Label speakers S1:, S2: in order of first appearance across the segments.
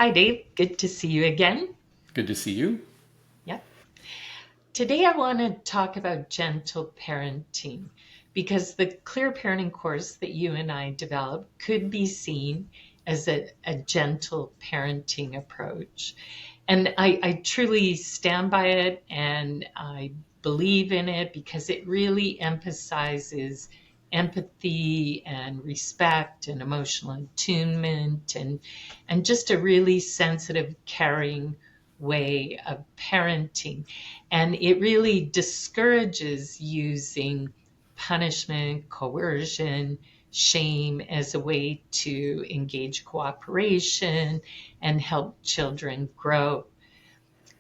S1: Hi, Dave. Good to see you again.
S2: Good to see you.
S1: Yeah. Today, I want to talk about gentle parenting because the clear parenting course that you and I developed could be seen as a gentle parenting approach. And I truly stand by it and I believe in it because it really emphasizes empathy and respect and emotional attunement and just a really sensitive, caring way of parenting. And it really discourages using punishment, coercion, shame as a way to engage cooperation and help children grow.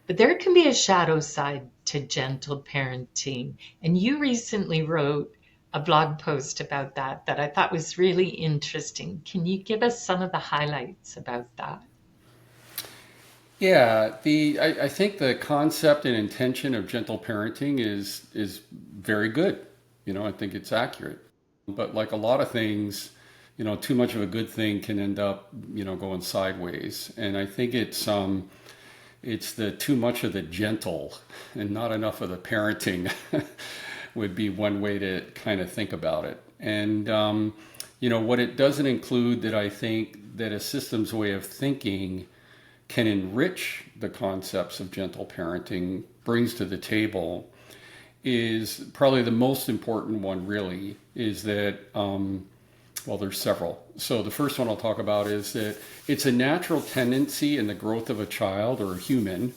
S1: But there can be a shadow side to gentle parenting. And you recently wrote a blog post about that I thought was really interesting. Can you give us some of the highlights about that?
S2: Yeah, I think the concept and intention of gentle parenting is very good. I think it's accurate. But like a lot of things, too much of a good thing can end up, going sideways. And I think it's the too much of the gentle and not enough of the parenting would be one way to kind of think about it. And what it doesn't include that I think that a systems way of thinking can enrich the concepts of gentle parenting brings to the table is probably the most important one, really, is that, well, there's several. So the first one I'll talk about is that it's a natural tendency in the growth of a child or a human,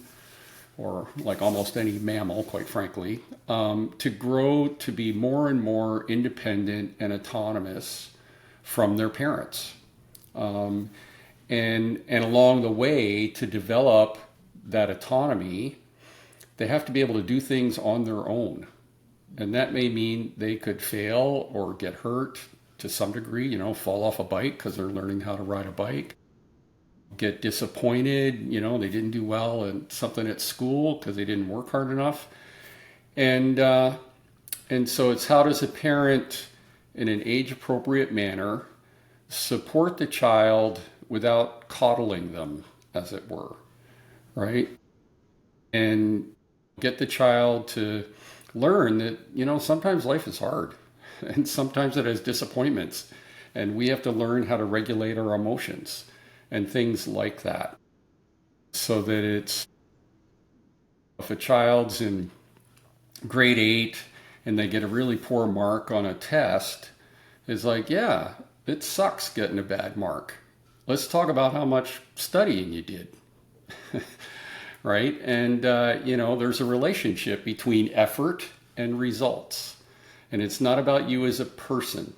S2: or like almost any mammal, quite frankly, to grow to be more and more independent and autonomous from their parents. And along the way, to develop that autonomy, they have to be able to do things on their own. And that may mean they could fail or get hurt to some degree, fall off a bike because they're learning how to ride a bike, get disappointed, they didn't do well in something at school because they didn't work hard enough. And, uh, and so it's how does a parent, in an age appropriate manner, support the child without coddling them, as it were, right? And get the child to learn that, sometimes life is hard and sometimes it has disappointments. And we have to learn how to regulate our emotions and things like that. So that it's, if a child's in grade 8 and they get a really poor mark on a test, it's like, yeah, it sucks getting a bad mark. Let's talk about how much studying you did, right? And, there's a relationship between effort and results. And it's not about you as a person.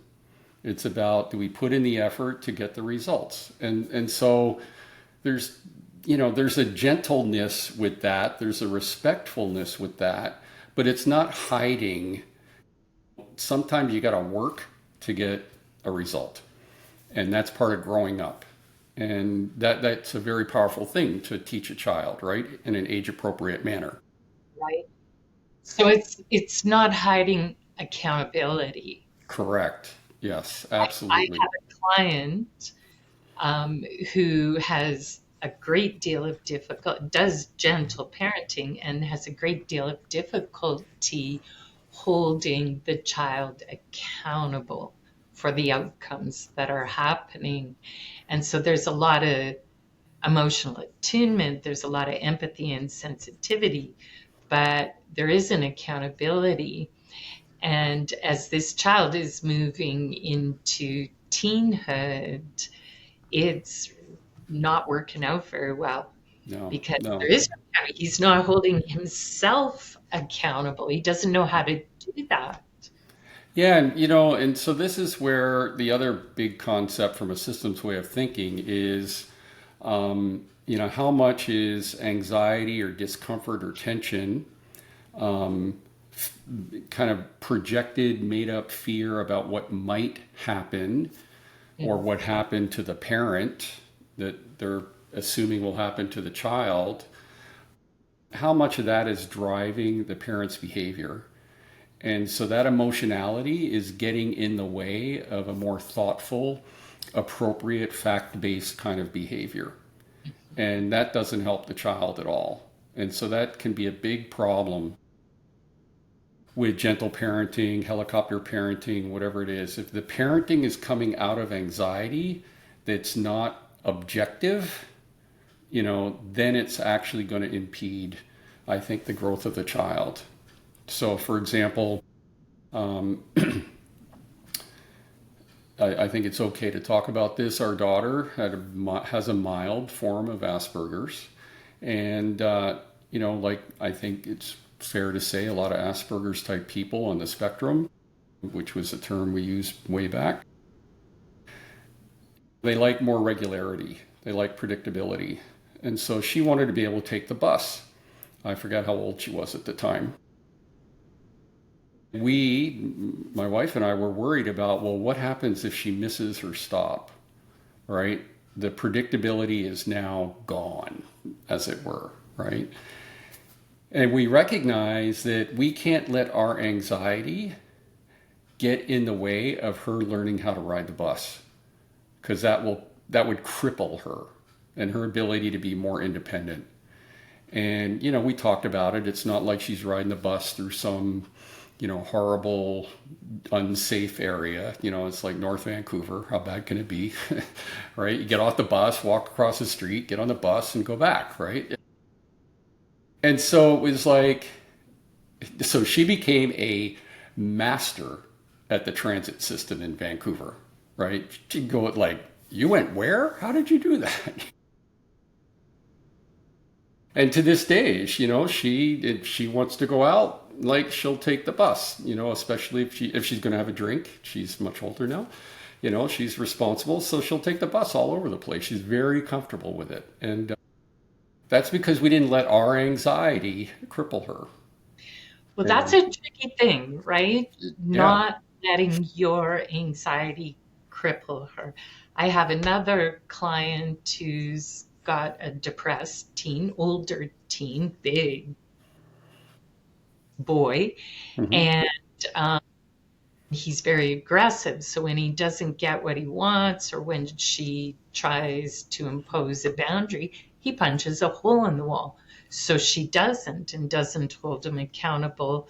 S2: It's about, do we put in the effort to get the results? And so there's, there's a gentleness with that. There's a respectfulness with that, but it's not hiding. Sometimes you got to work to get a result. And that's part of growing up. And that's a very powerful thing to teach a child, right? In an age appropriate manner.
S1: Right. So it's not hiding accountability.
S2: Correct. Yes,
S1: I
S2: absolutely.
S1: have a client who has a great deal of does gentle parenting and has a great deal of difficulty holding the child accountable for the outcomes that are happening. And so there's a lot of emotional attunement, there's a lot of empathy and sensitivity, but there is an accountability. And as this child is moving into teenhood, it's not working out very well
S2: No,
S1: because
S2: no.
S1: there is he's not holding himself accountable. He doesn't know how to do that.
S2: Yeah, and and so this is where the other big concept from a systems way of thinking is, how much is anxiety or discomfort or tension, kind of projected, made up fear about what might happen or
S1: Mm.
S2: what happened to the parent that they're assuming will happen to the child. How much of that is driving the parent's behavior? And so that emotionality is getting in the way of a more thoughtful, appropriate, fact based kind of behavior. and that doesn't help the child at all. And so that can be a big problem with gentle parenting, helicopter parenting, whatever it is. If the parenting is coming out of anxiety that's not objective, then it's actually going to impede, I think, the growth of the child. So, for example, um, I think it's okay to talk about this. Our daughter has a mild form of Asperger's. And, like I think it's fair to say a lot of Asperger's type people on the spectrum, which was a term we used way back, they like more regularity, they like predictability. And so she wanted to be able to take the bus. I forgot how old she was at the time. My wife and I were worried about, well, what happens if she misses her stop, right? The predictability is now gone, as it were, right? And we recognize that we can't let our anxiety get in the way of her learning how to ride the bus, because that would cripple her and her ability to be more independent. And we talked about it. It's not like she's riding the bus through some horrible, unsafe area. It's like North Vancouver. How bad can it be? Right? You get off the bus, walk across the street, get on the bus, and go back, right? And so it was like, so she became a master at the transit system in Vancouver, right? She'd go like, you went where? How did you do that? And to this day, if she wants to go out, like she'll take the bus, especially if she's going to have a drink. She's much older now, she's responsible, so she'll take the bus all over the place. She's very comfortable with it, and that's because we didn't let our anxiety cripple her.
S1: Well, that's
S2: And
S1: a tricky thing, right?
S2: yeah,
S1: Not letting your anxiety cripple her. I have another client who's got a depressed teen, older teen, big boy,
S2: hmm,
S1: and um, he's very aggressive. So when he doesn't get what he wants, or when she tries to impose a boundary, he punches a hole in the wall. So she doesn't, and doesn't hold him accountable,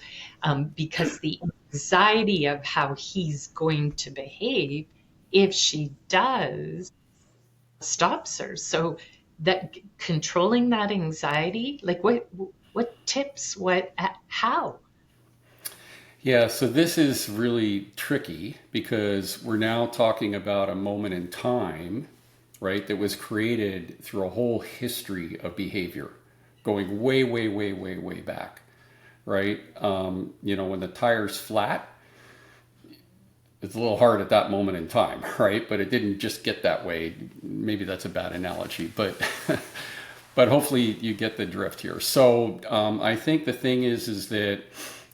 S1: because the anxiety of how he's going to behave if she does stops her. So that controlling that anxiety, like what tips, how?
S2: yeah. So this is really tricky because we're now talking about a moment in time, right? That was created through a whole history of behavior, going way, way, way, way, way back, right? When the tire's flat, it's a little hard at that moment in time, right? But it didn't just get that way. Maybe that's a bad analogy, but but hopefully you get the drift here. So I think the thing is that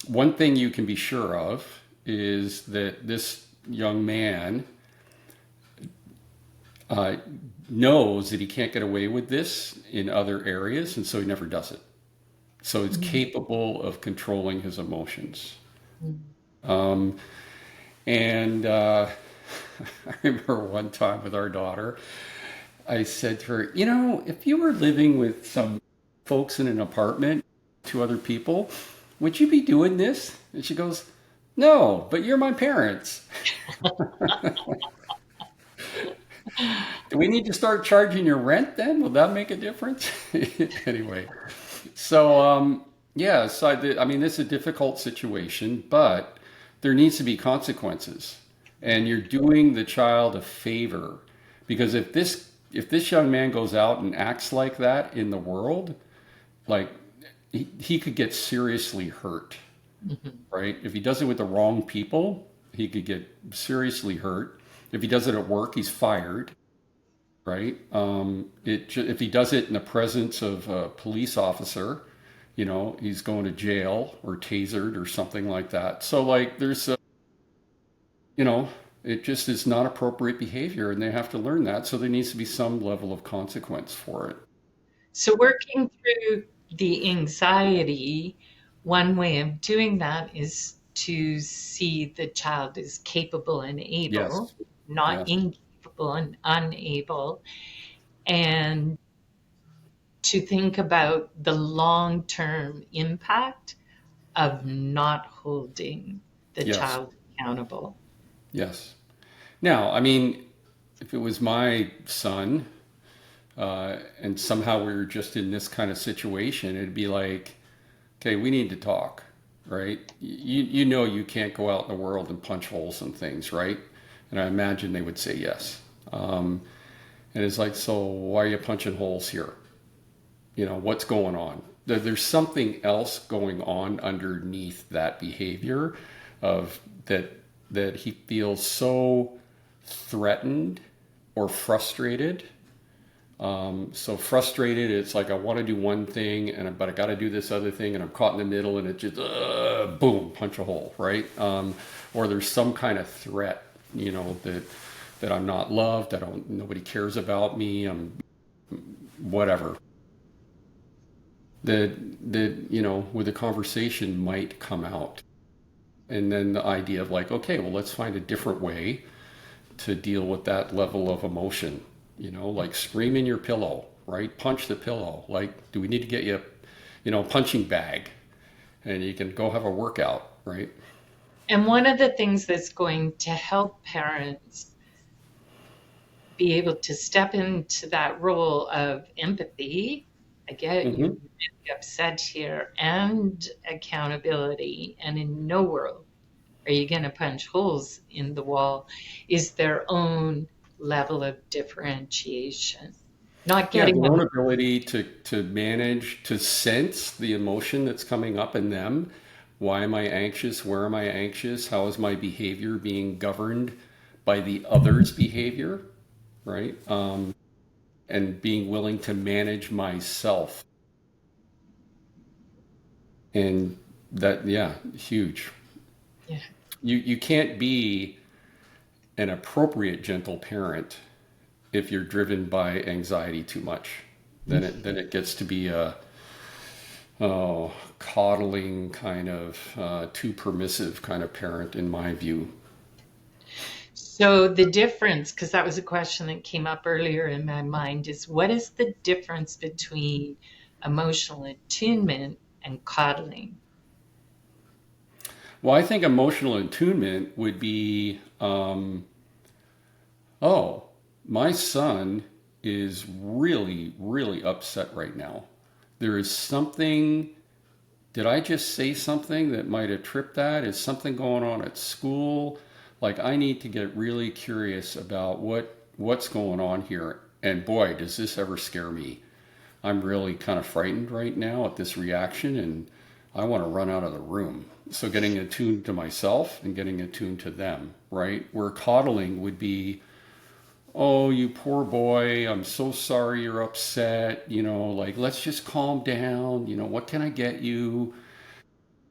S2: one thing you can be sure of is that this young man uh, knows that he can't get away with this in other areas, and so he never does it. So he's
S1: Mhm.
S2: capable of controlling his emotions.
S1: Mhm.
S2: Um, and I remember one time with our daughter, I said to her, if you were living with some folks in an apartment, two other people, would you be doing this? And she goes, no, but you're my parents. Do we need to start charging your rent then? Will that make a difference? Anyway, so yeah, so I mean, this is a difficult situation, but there needs to be consequences. And you're doing the child a favor because if this young man goes out and acts like that in the world, like he could get seriously hurt,
S1: Mhm.
S2: right? If he does it with the wrong people, he could get seriously hurt. If he does it at work, he's fired, right? If he does it in the presence of a police officer, he's going to jail or tasered or something like that. So like you know, it just is not appropriate behavior, and they have to learn that. So there needs to be some level of consequence for it.
S1: So working through the anxiety, one way of doing that is to see the child is capable and able,
S2: Yes,
S1: not
S2: yes,
S1: incapable and unable. And to think about the long term impact of not holding the
S2: Yes.
S1: child accountable.
S2: Yes. Now, I mean, if it was my son, and somehow we were just in this kind of situation, it'd be like, okay, we need to talk, right? You know you can't go out in the world and punch holes in things, right? And I imagine they would say yes. And it's like, so why are you punching holes here? You know, what's going on? There's something else going on underneath that behavior of that he feels so threatened or frustrated. So frustrated, it's like I want to do one thing, but I got to do this other thing, and I'm caught in the middle, and it just boom, punch a hole, right? Or there's some kind of threat, that I'm not loved, nobody cares about me, I'm whatever. That with a conversation might come out, and then the idea of like, okay, well, let's find a different way to deal with that level of emotion. Like scream in your pillow, right? Punch the pillow. Like, do we need to get you, a punching bag, and you can go have a workout, right?
S1: And one of the things that's going to help parents be able to step into that role of empathy, I get you're
S2: Mm-hmm.
S1: really upset here, and accountability, and in no world are you going to punch holes in the wall, is their own level of differentiation. Not
S2: Yeah,
S1: getting
S2: their
S1: them
S2: own ability to manage, to sense the emotion that's coming up in them. Why am I anxious? Where am I anxious? How is my behavior being governed by the other's behavior, right? And being willing to manage myself. And that, yeah, huge.
S1: yeah.
S2: You can't be an appropriate gentle parent if you're driven by anxiety too much. Then it gets to be a coddling kind of too permissive kind of parent in my view.
S1: So the difference, because that was a question that came up earlier in my mind, is what is the difference between emotional attunement and coddling?
S2: Well, I think emotional attunement would be, oh, my son is really, really upset right now. There is something. Did I just say something that might have tripped that? Is something going on at school? Like I need to get really curious about what's going on here. And boy, does this ever scare me. I'm really kind of frightened right now at this reaction, and I want to run out of the room. So getting attuned to myself and getting attuned to them, right? Where coddling would be, oh, you poor boy, I'm so sorry you're upset. Like, let's just calm down. What can I get you?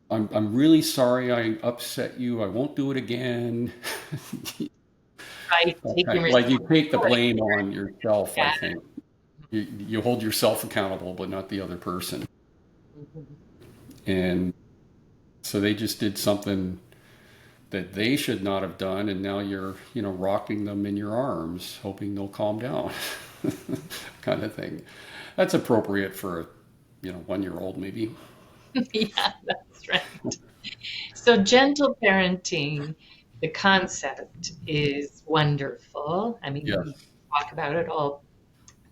S2: I'm really sorry I upset you. I won't do it again.
S1: Right? Taking
S2: Like you take the
S1: responsibility.
S2: blame on yourself, I
S1: Yeah.
S2: think. You hold yourself accountable, but not the other person.
S1: Mhm.
S2: And so they just did something that they should not have done, and now you're, rocking them in your arms, hoping they'll calm down, kind of thing. That's appropriate for a, 1-year old maybe.
S1: Yeah, that's right. So gentle parenting, the concept is wonderful. I mean,
S2: Yes.
S1: we talk about it all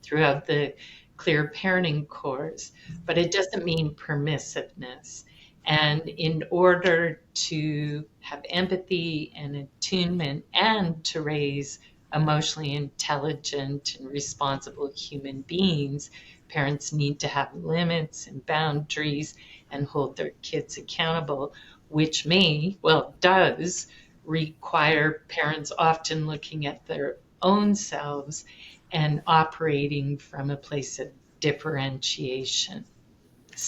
S1: throughout the clear parenting course, but it doesn't mean permissiveness. And in order to have empathy and attunement and to raise emotionally intelligent and responsible human beings, parents need to have limits and boundaries and hold their kids accountable, which may, well, does require parents often looking at their own selves and operating from a place of differentiation.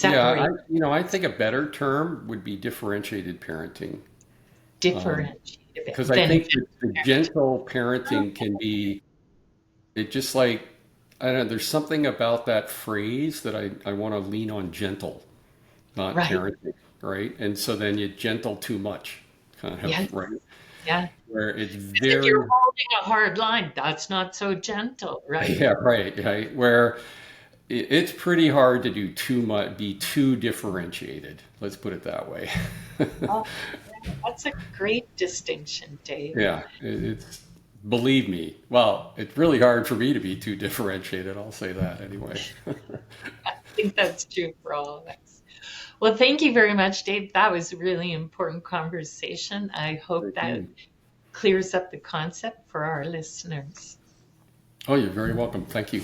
S2: Yeah, I,
S1: Separate,
S2: I think a better term would be differentiated parenting.
S1: differentiate a bit.
S2: Because I
S1: Then
S2: think that the gentle parenting can be, it just like, I don't know, there's something about that phrase that I want to lean on gentle, not
S1: right.
S2: parenting, right? And so then you gentle too much, kind
S1: Yes.
S2: of, right?
S1: Yeah.
S2: Where it's
S1: Because if you're
S2: very,
S1: holding a hard line, that's not so gentle, right?
S2: yeah, right, right. Where, it's pretty hard to do too much, be too differentiated. Let's put it that way.
S1: Oh, that's a great distinction, Dave.
S2: Yeah, it's believe me. Well, it's really hard for me to be too differentiated. I'll say that anyway.
S1: I think that's true for all of us. Well, thank you very much, Dave. That was a really important conversation. I hope
S2: Thank
S1: that
S2: you.
S1: clears up the concept for our listeners.
S2: Oh, you're very welcome. Thank you.